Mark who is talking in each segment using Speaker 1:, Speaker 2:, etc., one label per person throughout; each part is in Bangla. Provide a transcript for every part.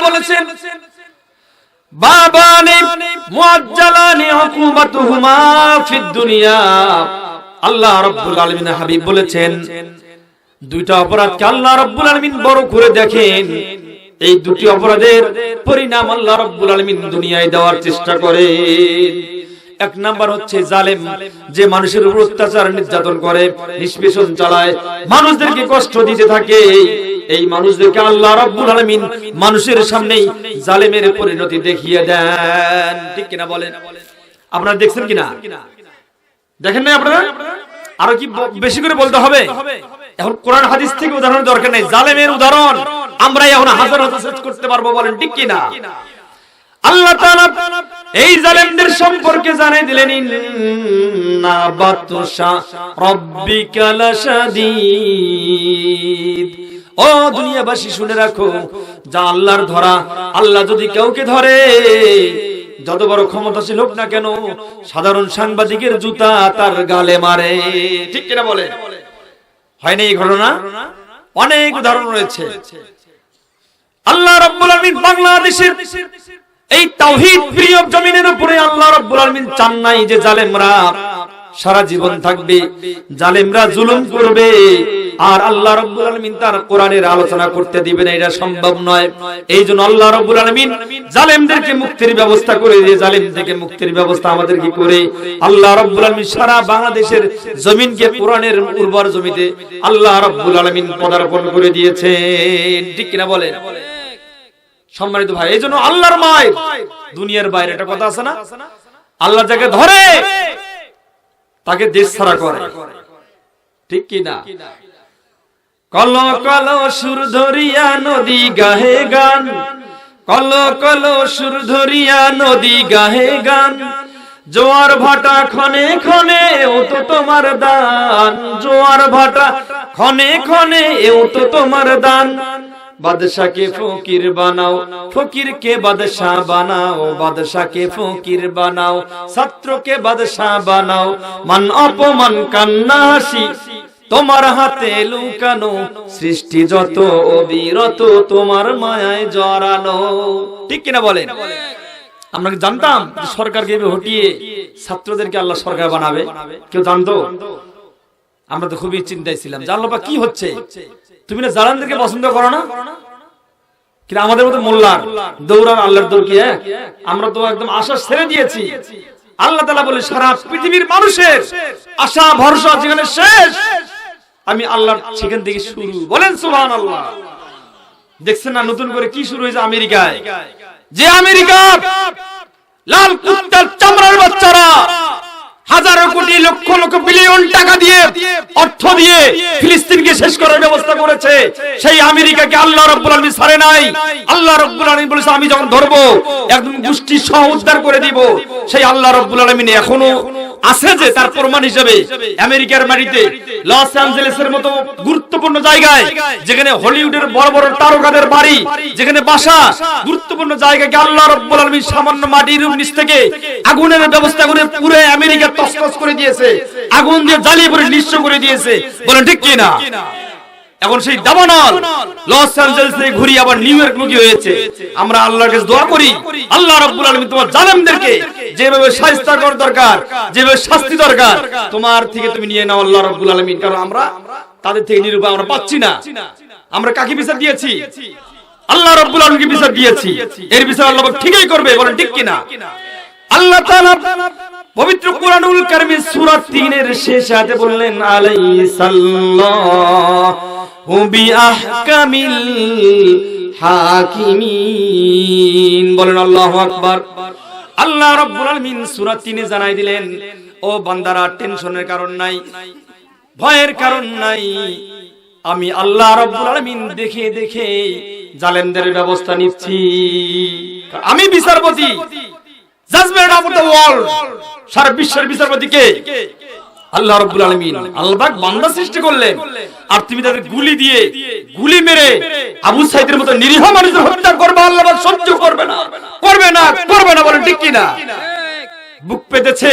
Speaker 1: বলেছেন বাবানি মুআজ্জালানি উকুবাতুহুমা ফিদ দুনিয়া। আল্লাহ রাব্বুল আলামিন হাবিব বলেছেন দুইটা অপরাধকে আল্লাহ রাব্বুল আলামিন বড় করে দেখেন, এই দুটি অপরাধের পরিণাম আল্লাহ রাব্বুল আলামিন দুনিয়ায় দেওয়ার চেষ্টা করেন। এক নাম্বার হচ্ছে জালেম, যে মানুষের উপর অত্যাচার নির্যাতন করে, নিষ্পেষণ চালায়, মানুষদেরকে কষ্ট দিতে থাকে, এই মানুষদেরকে আল্লাহ রাব্বুল আলামিন মানুষের সামনেই জালেমের পরিণতি দেখিয়ে দেন। ঠিক কিনা বলেন? আপনারা দেখছেন কিনা? দেখেন না আপনারা? আরো কি বেশি করে বলতে হবে? এখন কোরআন হাদিস থেকে উদাহরণ দরকার নেই, জালেমের উদাহরণ আমরা এখন হাজার হাজার সেট করতে পারবো, বলেন ঠিক কিনা? আল্লাহ তাআলা এই জালেমদের সম্পর্কে জানিয়ে দিলেন ইন্না বাতশা রাব্বিকা লাশাদীদ। ও দুনিয়াবাসী শুনে রাখো, যা আল্লাহর ধরা, আল্লাহ যদি কাউকে ধরে, যত বড় ক্ষমতাশীল হোক না কেন, সাধারণ সাংবাদিকের জুতা তার গালে মারে। ঠিক কিনা বলে? হয় না এই ঘটনা? অনেক উদাহরণ রয়েছে। আল্লাহ রাব্বুল আলামিন বাংলাদেশের এই তাওহীদ প্রিয় জমিনের উপরে আল্লাহ রাব্বুল আলামিন চান নাই যে জালেমরা সারা জীবন থাকবে, জালেমরা জুলুম করবে আর আল্লাহ রাব্বুল আলামিন তার কোরআনের আলোচনা করতে দিবে না, এটা সম্ভব নয়। এইজন্য আল্লাহ রাব্বুল আলামিন জালেমদেরকে মুক্তির ব্যবস্থা করে দিয়ে, জালেম থেকে মুক্তির ব্যবস্থা আমাদের কি করে আল্লাহ রাব্বুল আলামিন সারা বাংলাদেশের জমিনকে কোরআনের উর্বর জমিতে আল্লাহ রাব্বুল আলামিন পদার্পণ করে দিয়েছেন। ঠিক কিনা বলেন? সম্মানিত ভাই, এইজন্য আল্লাহর মায় দুনিয়ার বাইরে একটা কথা আছে না, আল্লাহ যাকে ধরে তাকে দেশ ছাড়া করে। ঠিক কিনা? কল কল সুর ধরিয়া নদী গাহে গান, কল কল সুর ধরিয়া নদী গাহে গান, জোয়ার ভাটা ক্ষণে ক্ষণে ও তো তোমার দান, জোয়ার ভাটা ক্ষণে ক্ষণে ও তো তোমার দান। বাদশাকে ফকির বানাও, ফকিরকে বাদশাহ বানাও, বাদশাকে ফকির বানাও, ছাত্রকে বাদশাহ বানাও, মান অপমান কান্না হাসি তোমার হাতে লুকানো, সৃষ্টি যত অবিরত তোমার মায়ায় জড়ানো। ঠিক কিনা বলেন? আমরা কি জানতাম যে সরকারকে হটিয়ে ছাত্রদেরকে আল্লাহ সরকার বানাবে? কেউ জানতো? আমরা তো খুবই চিন্তায় ছিলাম, জানলো বা কি হচ্ছে। তুমি না জালেমদেরকে পছন্দ করো না, কিন্তু আমাদের মতো মোল্লার দৌড়ান আল্লাহর দৌড় কি? আমরা তো একদম আশা ছেড়ে দিয়েছি। আল্লাহ তাআলা বলে সারা পৃথিবীর মানুষের আশা ভরসা যেখানে শেষ, আমি আল্লাহর সেখান থেকে শুরু। বলেন সুবহানাল্লাহ। দেখছেন না নতুন করে কি শুরু হয়েছে আমেরিকায়? যে আমেরিকা লাল কুত্তার চামড়ার বাচ্চারা হাজার কোটি লক্ষ লক্ষ বিলিয়ন টাকা দিয়ে অর্থ দিয়ে ফিলিস্তিনকে শেষ করার ব্যবস্থা করেছে, সেই আমেরিকাকে আল্লাহ রাব্বুল আলামিন ছাড়ে নাই। আল্লাহ রাব্বুল আলামিন বলেছে আমি যখন ধরবো একদম গোষ্ঠী সহ উদ্ধার করে দিব। সেই আল্লাহ রাব্বুল আলামিন এখনো আছে যে তার প্রমাণ হিসেবে আমেরিকার মাটিতে লস অ্যাঞ্জেলেসের মতো গুরুত্বপূর্ণ জায়গায়, যেখানে হলিউডের বড় বড় তারকাদের বাড়ি, যেখানে বাসা, গুরুত্বপূর্ণ জায়গাকে আল্লাহ রাব্বুল আলামিন সামান্য মাটির নিচ থেকে আগুনের ব্যবস্থা করে পুরো আমেরিকা তছনছ করে দিয়েছে, আগুন দিয়ে জ্বালিয়ে পুরো নিঃস্ব করে দিয়েছে। বলেন ঠিক কি না? এখন সেই দাবানল লস অ্যাঞ্জেলেস থেকে ঘুরিয়ে আবার নিউ ইয়র্ক মুখী হয়েছে। আমরা আল্লাহর কাছে দোয়া করি, আল্লাহ রাব্বুল আলামিন তোমার জালেমদেরকে যেভাবে শাস্তি করার দরকার, যেভাবে শাস্তি দরকার, তোমার থেকে তুমি নিয়ে নাও আল্লাহ রাব্বুল আলামিন। কারণ আমরা তাদের থেকে নিরূপণ আমরা পাচ্ছি না। আমরা কাকে বিচার দিয়েছি? আল্লাহ রাব্বুল আলামিনকে বিচার দিয়েছি। এর বিচার আল্লাহ ঠিকই করবে। বলেন ঠিক কি না? আল্লাহ তাআলা পবিত্র কুরআনুল কারীমের সূরা ৩ এর শেষ আয়াতে বললেন আলাইহিসাল্লাহু বিআহকামিল হাকিমিন। বলেন আল্লাহু আকবার। আল্লাহ রাব্বুল আলামিন সূরা ৩ এ জানাই দিলেন, ও বান্দারা টেনশনের কারণ নাই, ভয়ের কারণ নাই, আমি আল্লাহ রাব্বুল আলামিন দেখে দেখে জালেমদের ব্যবস্থা নিচ্ছি। আমি বিচারপতি, জাজমেন্ট অফ দ্য ওয়ার্ল্ড, সারা বিশ্বের বিচারপতি কে? আল্লাহ রাব্বুল আলামিন। আল্লাহ পাক বান্দা সৃষ্টি করলেন, আর তুমি তাদের গুলি দিয়ে গুলি মেরে আবু সাইদের মতো নিরীহ মানুষদের হত্যা করবে, আল্লাহ পাক সহ্য করবে না, করবে না, করবে না। বলেন ঠিক কি না? বুক পেতেছে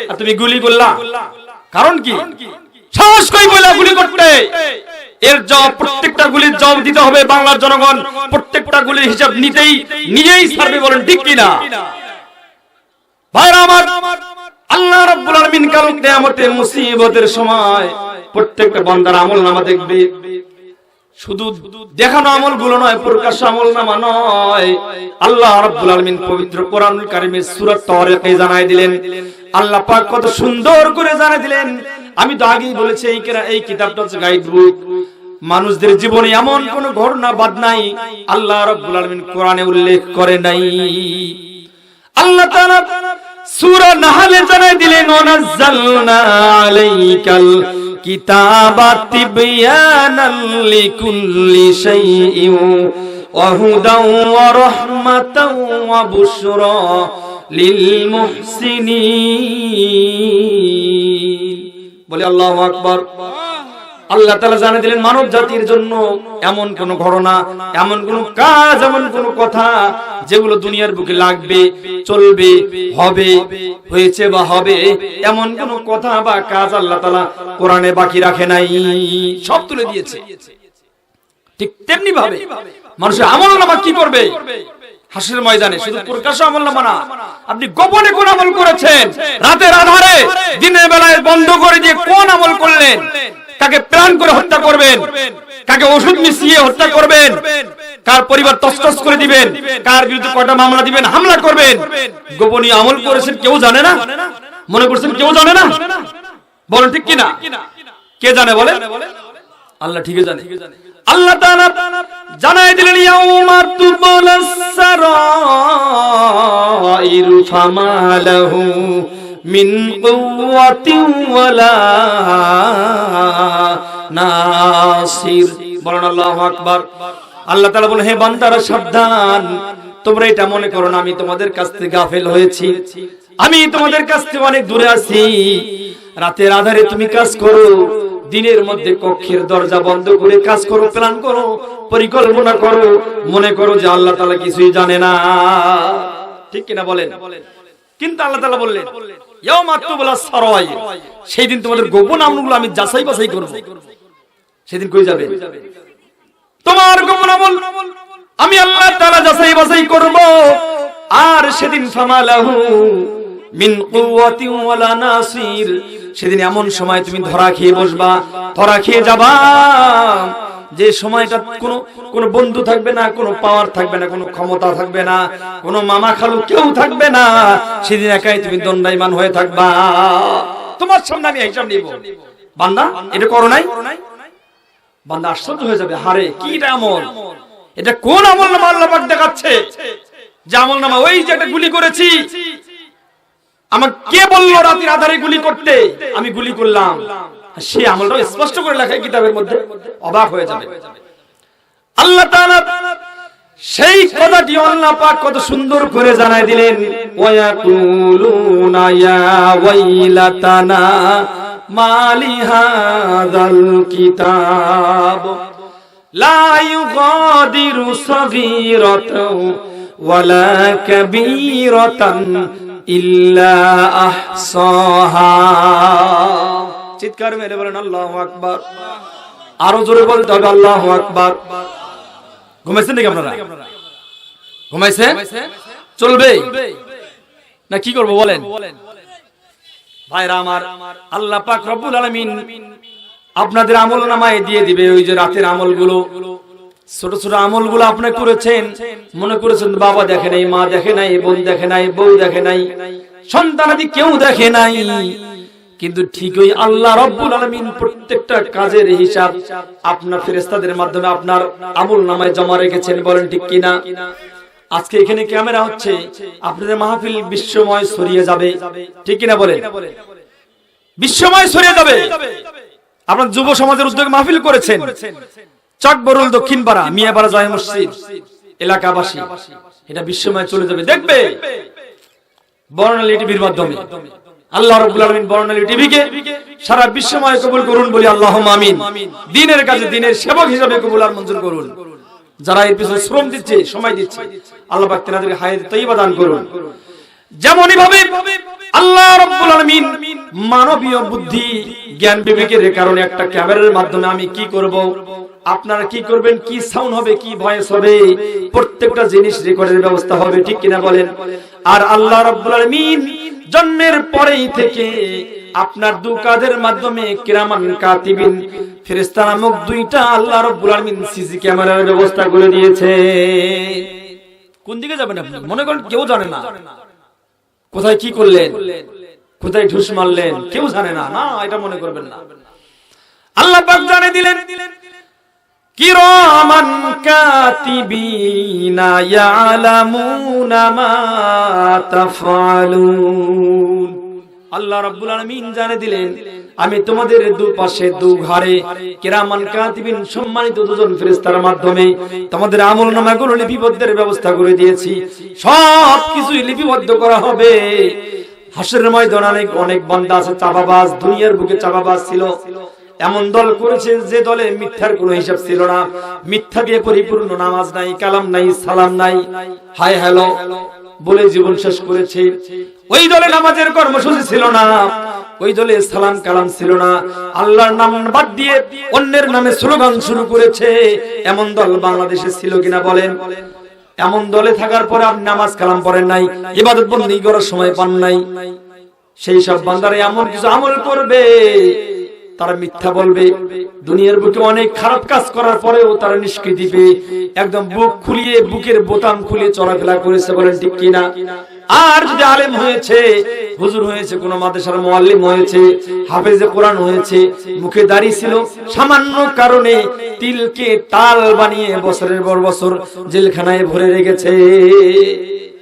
Speaker 1: আর তুমি গুলি করলা, কারণ কি? সাহস কই বলা গুলি করতে? এর জবাব, প্রত্যেকটা গুলির জবাব দিতে হবে বাংলার জনগণ। প্রত্যেকটা গুলির হিসাব নিজেই ছাড়বে, বলেন ঠিক কিনা? ভাইরা আমার, আল্লাহ রাব্বুল আলামিন কাল কিয়ামতে মুসিবতের সময় প্রত্যেকটা বান্দার আমলনামা দেখবে। শুধু দেখানো আমলগুলো নয়, প্রকাশ্য আমলনামা নয়। আল্লাহ রাব্বুল আলামিন পবিত্র কোরআনুল কারীমের সূরা তারিকে জানাই দিলেন, আল্লাহ পাক কত সুন্দর করে জানাই দিলেন। আমি তো আগেই বলেছি এই কিতাবটা হচ্ছে গাইড বুক। মানুষদের জীবনে এমন কোন ঘটনা বাদ নাই আল্লাহ রাব্বুল আলামিন কোরআনে উল্লেখ করে নাই। আল্লাহ তাআলা সূরা নাহলে জানাই দিলেন, ওয়ানাজ্জালনা আলাইকাল কিতাবা তিবয়ানাল লিকুল্লি শাইইন ওয়া হুদাও ওয়া রাহমাতাও ওয়া বুশরা লিল মুহসিনিন। বলি আল্লাহু আকবার। আল্লাহ তাআলা জানিয়ে দিলেন মানব জাতির জন্য এমন কোন ঘটনা, এমন কোন কাজ, এমন কোন কথা যেগুলো দুনিয়ার বুকে লাগবে, চলবে, হবে, হয়েছে বা হবে, এমন কোন কথা বা কাজ আল্লাহ তাআলা কোরআনে বাকি রাখে নাই, সব তুলে দিয়েছে। ঠিক তেমনি ভাবে মানুষের আমলনামা কি করবে হাসরের ময়দানে? শুধু প্রকাশ্য আমলনামা না, আপনি গোপনে কোন আমল করেছেন, রাতের আধারে দিনের বেলায় বন্ধ করে দিয়ে কোন আমল করলেন, কাকে প্ল্যান করে হত্যা করবেন, কাকে ওষুধ মিশিয়ে হত্যা করবেন, কার পরিবার তছনছ করে দিবেন, কার বিরুদ্ধে কয়টা মামলা দিবেন, হামলা করবেন, গোপনীয় আমল করেছেন কেউ জানে না? মনে করছেন কেউ জানে না? বলেন ঠিক কিনা? কে জানে বলে? আল্লাহ ঠিকই জানে। আল্লাহ তাআলা জানাই দিলেন, ইয়াউমা তুবলাস সারাইরু ফামালাহু মিন কুওয়াতিন ওয়ালা নাসির। বলেন আল্লাহু আকবার। আল্লাহ তাআলা বলেন, হে বান্দারা সাবধান, তোমরা এটা মনে করো না আমি তোমাদের কাছ থেকে গাফেল হয়েছি, আমি তোমাদের কাছ থেকে অনেক দূরে আছি। রাতের আধারে তুমি কাজ করো, দিনের মধ্যে কক্ষের দরজা বন্ধ করে কাজ করো, প্ল্যান করো, পরিকল্পনা করো, মনে করো যে আল্লাহ তাআলা কিছুই জানে না। ঠিক কিনা বলেন? কিন্তু আল্লাহ তাআলা বললেন, ইয়াউমা তুবলাস সারাইর, সেই দিন তোমাদের গোপন আমলগুলো আমি যাচাই বাছাই করব। সেদিন কই যাবে? তোমার গোপন আমল আমি আল্লাহ তাআলা যাচাই বাছাই করব। আর সেদিন ফামালাহু মিন কুওয়াতিন ওয়ালা নাসির, সেদিন এমন সময় তুমি ধরা খেয়ে বসবা, ধরা খেয়ে যাবা, যে সময়টা কোনো বন্ধু থাকবে না, কোনো পাওয়ার থাকবে না, কোনো ক্ষমতা থাকবে না, কোনো মামা খালু কেউ থাকবে না। সেদিন একাই তুমি দণ্ডায়মান হয়ে থাকবা। তোমার সামনে আমি হিসাব নিব, বান্দা এটা করো নাই? বান্দা আশ্চর্য হয়ে যাবে, হারে কি আমল, এটা কোন আমল নামা আল্লাহ পাক দেখাচ্ছে যে আমল নামা ওই যে একটা গুলি করেছি, আমাকে কে বললো রাতের আধারে গুলি করতে, আমি গুলি করলাম, সে আমলটা স্পষ্ট করে লেখা কিতাবের মধ্যে। অবাক হয়ে যাবে। আল্লাহ তাআলা সেই কথাটি আল্লাহ পাক কত সুন্দর করে জানাই দিলেন, ওয়ায়াকুলুনা ইয়া ওয়াইলাতানা মালি হাযাল কিতাব লা ইউগাদিরু সাগীরাতাও ওয়ালা কাবীরাতান ইল্লা আহসাহা। চিৎকার মেরে বলেন আল্লাহু আকবার। আরো জোরে বলতে হবে আল্লাহু আকবার। ঘুমাইছেন নাকি আপনারা? ঘুমাইছে? চলবে না কি করব বলেন? ভাইরা আমার, আল্লাহ পাক রব্বুল আলামিন আপনাদের আমলনামায় দিয়ে দিবে ওই যে রাতের আমলগুলো, ছোট ছোট আমলগুলো আপনি করেছেন, মনে করেছেন বাবা দেখে নাই, মা দেখে নাই, বোন দেখে নাই, বউ দেখে নাই, সন্তানাদি কেউ দেখে নাই, কিন্তু ঠিকই আল্লাহ রব্বুল আলামিন প্রত্যেকটা কাজের হিসাব আপনার ফেরেশতাদের মাধ্যমে আপনার আমলনামায় জমা রেখেছেন। বলেন ঠিক কিনা? আজকে এখানে ক্যামেরা হচ্ছে, আপনাদের মাহফিল বিশ্বময় ছড়িয়ে যাবে। ঠিক কিনা বলেন? বিশ্বময় ছড়িয়ে যাবে। আপনার যুব সমাজের উদ্যোগে মাহফিল করেছেন, চকবরুল দক্ষিণপাড়া মিয়াপাড়া জামে মসজিদ এলাকাবাসী, এটা বিশ্বময় চলে যাবে। দেখবে বর্ণালী টিভির মাধ্যমে। আল্লাহ রাব্বুল আলামিন বর্ণালী টিভিকে সারা বিশ্বময় কবুল করুন, বলি আল্লাহুম্মা আমিন। দ্বীনের কাজে দ্বীনের সেবক হিসেবে কবুল আর মঞ্জুর করুন। যারা এর পিছনে শ্রম দিচ্ছে, সময় দিচ্ছে, আল্লাহ পাক তাদেরকে হায়াত তৈয়বা দান করুন। যেমনই ভাবে আল্লাহ রাব্বুল আলামিন মানবীয় বুদ্ধি জ্ঞান বিবেকের কারণে একটা ক্যামেরার মাধ্যমে আমি কি করব, আপনারা কি করবেন, কি সাউন্ড হবে, কি ভয়েস হবে, প্রত্যেকটা জিনিস রেকর্ডের ব্যবস্থা হবে, ঠিক কিনা বলেন। আর আল্লাহ রাব্বুল আলামিন জন্মের পরেই থেকে আপনার দু কাঁধের মাধ্যমে কিরামান কাতিবিন ফেরেশতা নামক দুইটা আল্লাহ রাব্বুল আলামিন সিসি ক্যামেরার ব্যবস্থা করে দিয়েছে। কোন দিকে যাবেন আপনি? মনে করেন কেউ জানে না কোথায় কি করলেন, কোথায় ঢুস মারলেন, কেউ জানে না, না এটা মনে করবেন না। আল্লাহ পাক জানে দিলেন কিরামান কাতিবিনা ইয়ালামুনা মা তাফআলুন। আল্লাহ রাব্বুল আলামিন জানে দিলেন আমি তোমাদের দুপাশে দু ঘরে কিরামান কাতিবিন সম্মানিত দুজন ফেরেশতার মাধ্যমে তোমাদের আমলনামাগুলো লিপিবদ্ধের ব্যবস্থা করে দিয়েছি। সব কিছুই লিপিবদ্ধ করা হবে। হাসরের ময়দানে অনেক বান্দা আছে চাপাবাজ, দুনিয়ার বুকে চাপাবাজ ছিল, এমন দল করেছে যে দলে মিথ্যার কোনো হিসাব ছিল না, মিথ্যা দিয়ে পরিপূর্ণ, নামাজ নাই, কালাম নাই, সালাম নাই, হাই হ্যালো বলে জীবন শেষ করেছে। ওই দলে নামাজের কর্মসূচি ছিল না, ওই দলে সালাম কালাম ছিল না, আল্লাহর নাম বাদ দিয়ে অন্যের নামে স্লোগান শুরু করেছে। এমন দল বাংলাদেশে ছিল কিনা বলেন? এমন দলে থাকার পরে আপনি নামাজ কালাম পড়েন নাই, ইবাদত বন্দেগী করার সময় পান নাই। সেই সব বান্দারা এমন কিছু আমল করবে, তারা মিথ্যা বলবে, দুনিয়ার বুকে অনেক খারাপ কাজ করার পরেও তারা নিষ্কৃতি পেয়ে একদম বুক খুলিয়ে, বুকের বোতাম খুলিয়ে চলাফেরা করেছে, বলেন ঠিক কিনা? আর যদি আলেম হয়েছে, হুজুর হয়েছে, কোন মাদ্রাসার মুআল্লিম হয়েছে, হাফেজে কোরআন হয়েছে, মুখে দাড়ি ছিল, সামান্য কারণে তিলকে তাল বানিয়ে বছরের পর বছর জেলখানায় ভরে রেখেছে,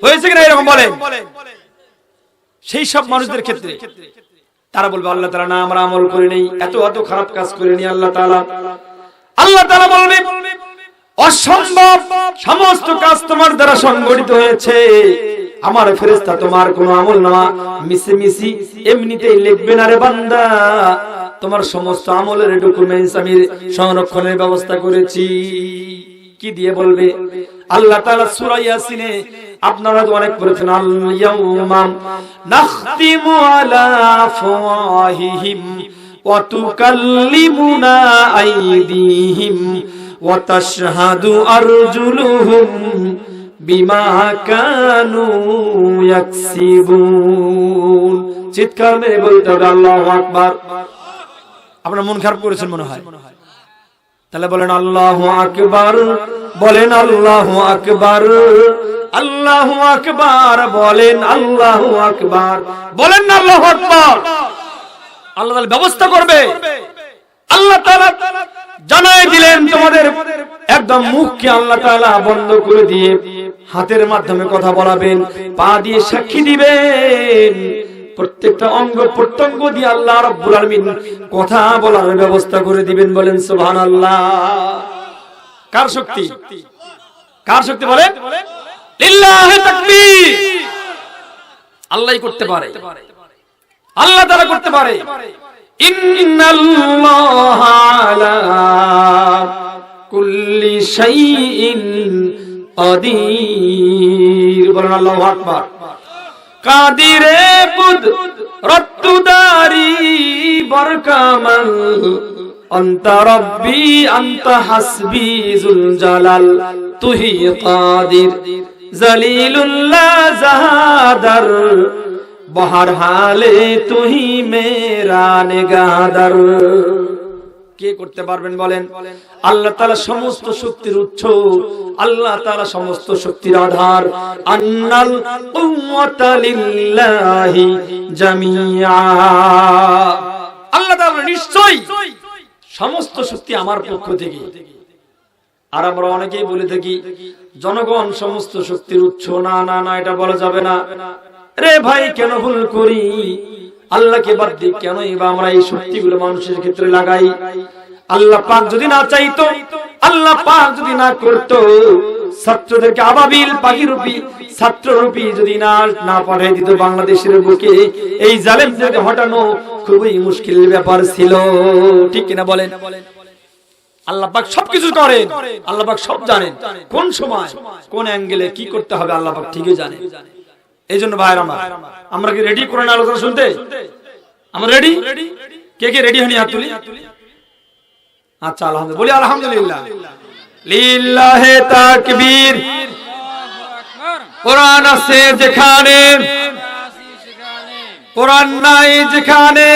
Speaker 1: হয়েছে কিনা এরকম বলেন? সেই সব মানুষদের ক্ষেত্রে তারা বলবে আল্লাহ তাআলা না, আমরা আমল করি নাই, এত এত খারাপ কাজ করে নি আল্লাহ তাআলা বলবে অসম্ভব, সমস্ত কাজ তোমার দ্বারা সংগঠিত হয়েছে, আমার ফেরেশতা তোমার কোনো আমলনামা মিছি এমনিতেই লিখবে না রে বান্দা, তোমার সমস্ত আমলের ডকুমেন্টস আমি সংরক্ষণের ব্যবস্থা করেছি। কি দিয়ে বলবে? আল্লাহ তাআলা সূরা ইয়াসিনে আপনারা তো অনেক পড়েছেন, আল ইয়াউমা নাখতিমু আলা আফওয়াহিহিম ওয়া তুকাল্লিমুনা আইদিহিম ওয়া তাশহাদু আরজুলুহুম বিমা কানু ইয়াকসিবুন। চিৎকার মেরে বলতে হবে আল্লাহু আকবার। আপনারা মন খারাপ করেছেন মনে হয়, তাহলে বলেন আল্লাহু আকবার, বলেন আল্লাহু আকবার, আল্লাহু আকবার, বলেন আল্লাহু আকবার, বলেন না আল্লাহু আকবার। আল্লাহ তাআলা ব্যবস্থা করবে। আল্লাহ তাআলা জানাই দিলেন তোমাদের একদম মুখকে আল্লাহ তাআলা বন্ধ করে দিয়ে হাতের মাধ্যমে কথা বলাবেন, পা দিয়ে সাক্ষী দিবেন, প্রত্যেকটা অঙ্গ প্রত্যঙ্গ দিয়ে আল্লাহ রাব্বুল আলামিন কথা বলার ব্যবস্থা করে দিবেন, বলেন সুবহানাল্লাহ। কার শক্তি? কার শক্তি বলেন? লিল্লাহি তাকবীর। আল্লাহই করতে পারে, আল্লাহ তাআলা করতে পারে। ইন্নাল্লাহা আলা কুল্লি শাইইন কাদির, বলেন আল্লাহু আকবার। কাদিরে বুদ রত্তুদারি বরকামাল আনতা রব্বি আনতা হাসবি যুল জালাল তুহি কাদির জলিলুল্লাহ জাহাদার বহর হালে তুহি মেরা নিগাহদার। কে করতে পারবেন বলেন? আল্লাহ তাআলা সমস্ত শক্তির উৎস, আল্লাহ তাআলা সমস্ত শক্তির আধার। আন্নাল কুওয়াতা লিল্লাহি জামিআ। আল্লাহ তাআলা নিশ্চয়ই সমস্ত শক্তি আমার পক্ষ থেকে। আর আমরা অনেকেই বলে থাকি জনগণ সমস্ত শক্তির উৎস। না না না, এটা বলা যাবে না রে ভাই। কেন ভুল করি? আল্লাহকে বাদ দিয়ে কেনই বা আমরা এই শক্তিগুলো মানুষের ক্ষেত্রে লাগাই? আল্লাহ পাক যদি না চাইতো, আল্লাহ পাক যদি না করতো, ছাত্রদেরকে আবাবিল পাখিরূপী ছাত্ররূপী যদি না পাঠিয়ে দিত বাংলাদেশের বুকে, এই জালেমদেরকে হটানো খুবই মুশকিল ব্যাপার ছিল, ঠিক কিনা বলেন? আল্লাহ পাক সবকিছু করেন, আল্লাহ পাক সব জানেন, কোন সময় কোন অ্যাঙ্গেলে কি করতে হবে আল্লাহ পাক ঠিকই জানেন। এই জন্য ভাইরা আমার, আমরা কি রেডি কোরআন আলোচনা শুনতে? আমরা রেডি? কে কে রেডি হয়নি হাত তুলি? আচ্ছা আলহামদুলিল্লাহ, বলি আলহামদুলিল্লাহ। লিল্লাহে তাকবীর। কোরআন আছে যেখানে, কোরআন নাই যেখানে,